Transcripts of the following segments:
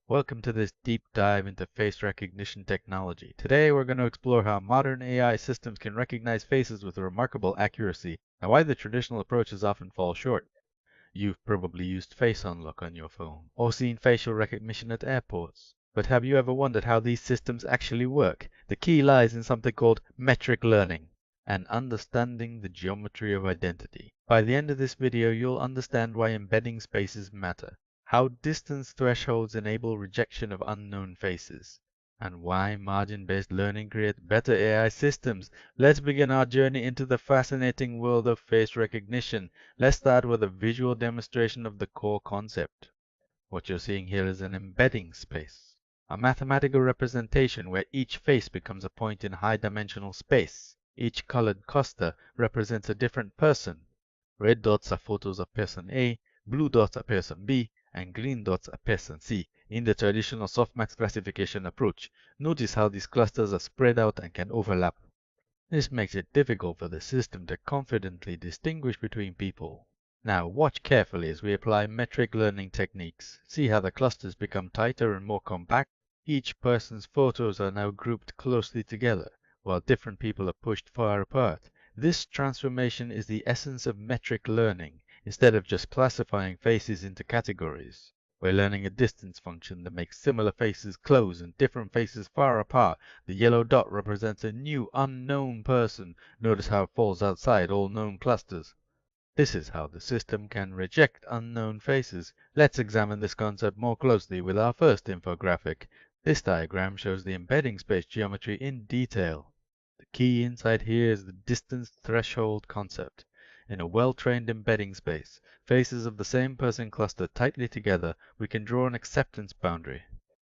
Welcome to this deep dive into face recognition technology. Today we're going to explore how modern AI systems can recognize faces with remarkable accuracy and why the traditional approaches often fall short. You've probably used Face Unlock on your phone or seen facial recognition at airports. But have you ever wondered how these systems actually work? The key lies in something called metric learning and understanding the geometry of identity. By the end of this video, you'll understand why embedding spaces matter, how distance thresholds enable rejection of unknown faces, and why margin-based learning creates better AI systems. Let's begin our journey into the fascinating world of face recognition. Let's start with a visual demonstration of the core concept. What you're seeing here is an embedding space, a mathematical representation where each face becomes a point in high-dimensional space. Each colored cluster represents a different person. Red dots are photos of person A, blue dots are person B, and green dots are person C. In the traditional softmax classification approach, notice how these clusters are spread out and can overlap. This makes it difficult for the system to confidently distinguish between people. Now watch carefully as we apply metric learning techniques. See how the clusters become tighter and more compact? Each person's photos are now grouped closely together, while different people are pushed far apart. This transformation is the essence of metric learning. Instead of just classifying faces into categories, we're learning a distance function that makes similar faces close and different faces far apart. The yellow dot represents a new, unknown person. Notice how it falls outside all known clusters. This is how the system can reject unknown faces. Let's examine this concept more closely with our first infographic. This diagram shows the embedding space geometry in detail. The key insight here is the distance threshold concept. In a well-trained embedding space, faces of the same person clustered tightly together, we can draw an acceptance boundary,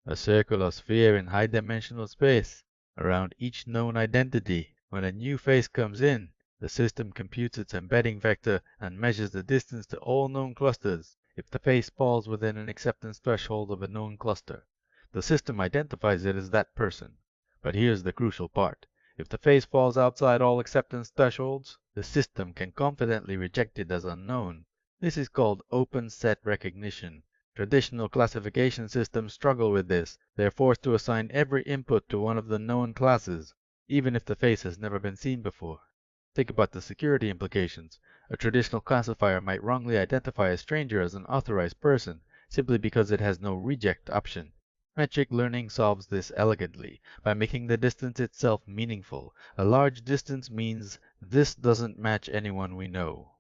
a circle or sphere in high-dimensional space, around each known identity. When a new face comes in, the system computes its embedding vector and measures the distance to all known clusters. If the face falls within an acceptance threshold of a known cluster, the system identifies it as that person. But here's the crucial part. If the face falls outside all acceptance thresholds, the system can confidently reject it as unknown. This is called open set recognition. Traditional classification systems struggle with this. They're forced to assign every input to one of the known classes, even if the face has never been seen before. Think about the security implications. A traditional classifier might wrongly identify a stranger as an authorized person, simply because it has no reject option. Metric learning solves this elegantly by making the distance itself meaningful. A large distance means this doesn't match anyone we know.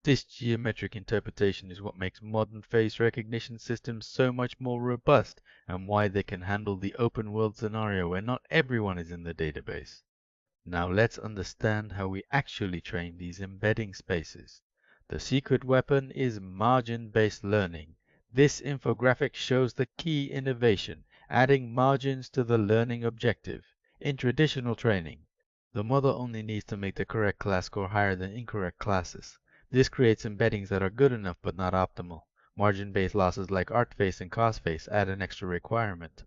This geometric interpretation is what makes modern face recognition systems so much more robust and why they can handle the open world scenario where not everyone is in the database. Now let's understand how we actually train these embedding spaces. The secret weapon is margin-based learning. This infographic shows the key innovation, adding margins to the learning objective. In traditional training, the model only needs to make the correct class score higher than incorrect classes. This creates embeddings that are good enough but not optimal. Margin-based losses like artface and cosface add an extra requirement.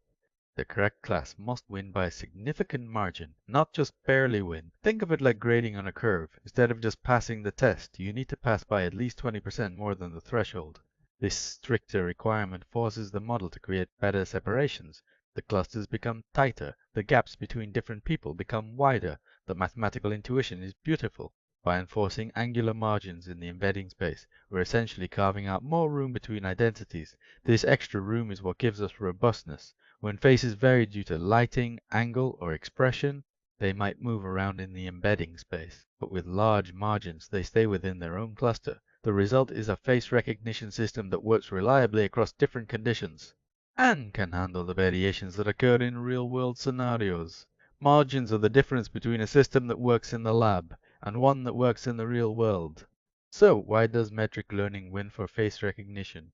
The correct class must win by a significant margin, not just barely win. Think of it like grading on a curve. Instead of just passing the test, you need to pass by at least 20% more than the threshold. This stricter requirement forces the model to create better separations. The clusters become tighter, the gaps between different people become wider. The mathematical intuition is beautiful. By enforcing angular margins in the embedding space, we're essentially carving out more room between identities. This extra room is what gives us robustness. When faces vary due to lighting, angle, or expression, they might move around in the embedding space. But with large margins, they stay within their own cluster. The result is a face recognition system that works reliably across different conditions and can handle the variations that occur in real-world scenarios. Margins are the difference between a system that works in the lab and one that works in the real world. So, why does metric learning win for face recognition?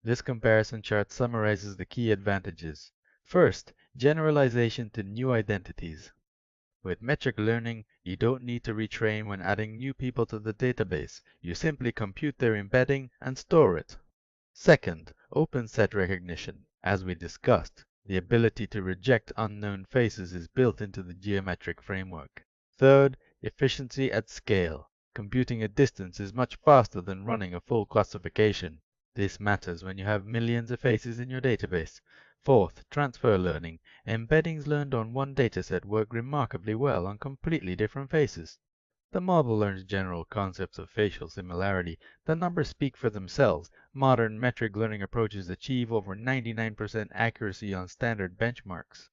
This comparison chart summarizes the key advantages. First, generalization to new identities. With metric learning, you don't need to retrain when adding new people to the database. You simply compute their embedding and store it. Second, open set recognition. As we discussed, the ability to reject unknown faces is built into the geometric framework. Third, efficiency at scale. Computing a distance is much faster than running a full classification. This matters when you have millions of faces in your database. Fourth, transfer learning. Embeddings learned on one dataset work remarkably well on completely different faces. The model learns general concepts of facial similarity. The numbers speak for themselves. Modern metric learning approaches achieve over 99% accuracy on standard benchmarks,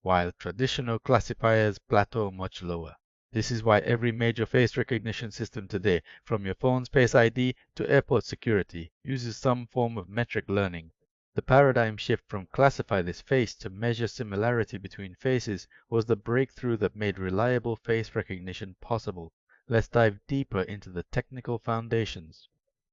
while traditional classifiers plateau much lower. This is why every major face recognition system today, from your phone's Face ID to airport security, uses some form of metric learning. The paradigm shift from classify this face to measure similarity between faces was the breakthrough that made reliable face recognition possible. Let's dive deeper into the technical foundations.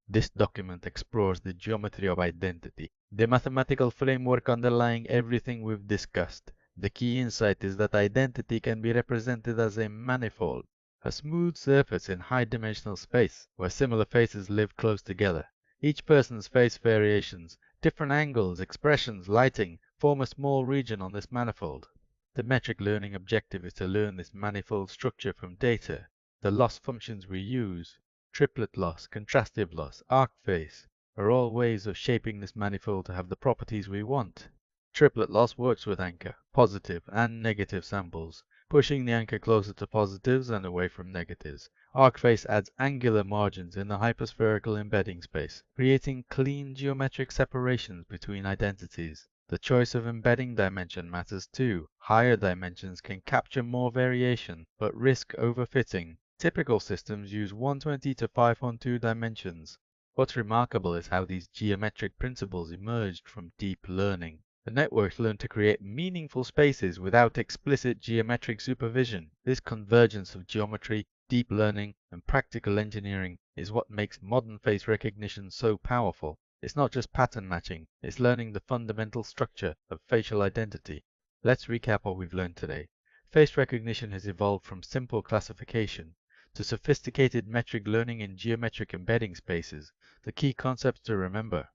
This document explores the geometry of identity, the mathematical framework underlying everything we've discussed. The key insight is that identity can be represented as a manifold, a smooth surface in high-dimensional space where similar faces live close together. Each person's face variations, different angles, expressions, lighting, form a small region on this manifold. The metric learning objective is to learn this manifold structure from data. The loss functions we use, triplet loss, contrastive loss, arc face, are all ways of shaping this manifold to have the properties we want. Triplet loss works with anchor, positive and negative samples, pushing the anchor closer to positives and away from negatives. Arc face adds angular margins in the hyperspherical embedding space, creating clean geometric separations between identities. The choice of embedding dimension matters too. Higher dimensions can capture more variation, but risk overfitting. Typical systems use 120 to 512 dimensions. What's remarkable is how these geometric principles emerged from deep learning. The networks learn to create meaningful spaces without explicit geometric supervision. This convergence of geometry, deep learning, and practical engineering is what makes modern face recognition so powerful. It's not just pattern matching, it's learning the fundamental structure of facial identity. Let's recap what we've learned today. Face recognition has evolved from simple classification to sophisticated metric learning in geometric embedding spaces. The key concepts to remember: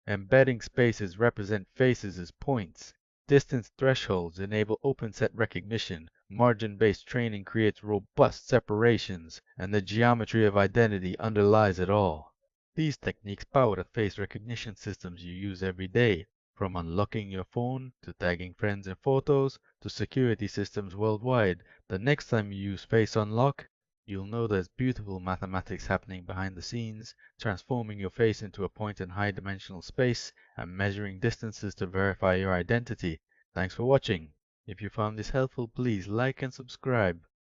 embedding spaces represent faces as points. Distance thresholds enable open set recognition. Margin-based training creates robust separations, and the geometry of identity underlies it all. These techniques power the face recognition systems you use every day, from unlocking your phone to tagging friends in photos to security systems worldwide. The next time you use Face Unlock, you'll know there's beautiful mathematics happening behind the scenes, transforming your face into a point in high-dimensional space and measuring distances to verify your identity. Thanks for watching. If you found this helpful, please like and subscribe.